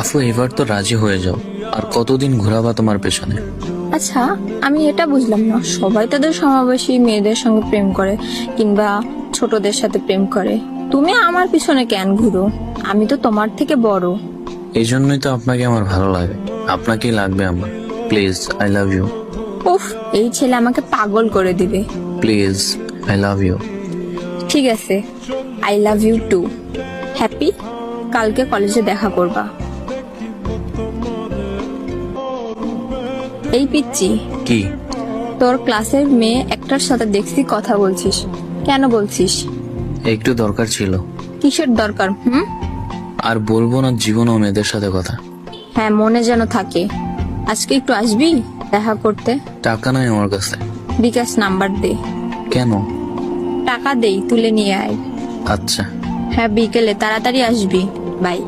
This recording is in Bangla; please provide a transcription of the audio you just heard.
আফু এবার তো রাজি হয়ে যাও, আর কতদিন ঘোরাবা তোমার পেছনে? আচ্ছা, আমি এটা বুঝলাম না, সবাই তাদের সমাবেশী মেয়েদের সঙ্গে প্রেম করে কিংবা ছোটদের সাথে প্রেম করে, তুমি আমার পিছনে কেন ঘুরো? আমি তো তোমার থেকে বড়। এই জন্যই তো আপনাকে আমার ভালো লাগে। আপনাকেই লাগবে আমার। Please, I love you. উফ, এই ছেলে আমাকে পাগল করে দিবে। Please, I love you. ঠিক আছে, I love you too. Happy, কালকে কলেজে দেখা করবা। এই পিচ্চি, কি? তোর ক্লাসের মেয়ে একটার সাথে দেখছি কথা বলছিস, কেন বলছিস? একটু দরকার ছিল। কিসের দরকার? আর বলবো না জীবন ও মেয়েদের সাথে কথা। হ্যাঁ, মনে যেন থাকে। আজকে একটু আসবি দেখা করতে? টাকা নাই আমার কাছে। বিকাশ নাম্বার দে। কেন? টাকা দেই, তুলে নিয়ে আয়। আচ্ছা। হ্যাঁ, বিকেলে তাড়াতাড়ি আসবি। বাই।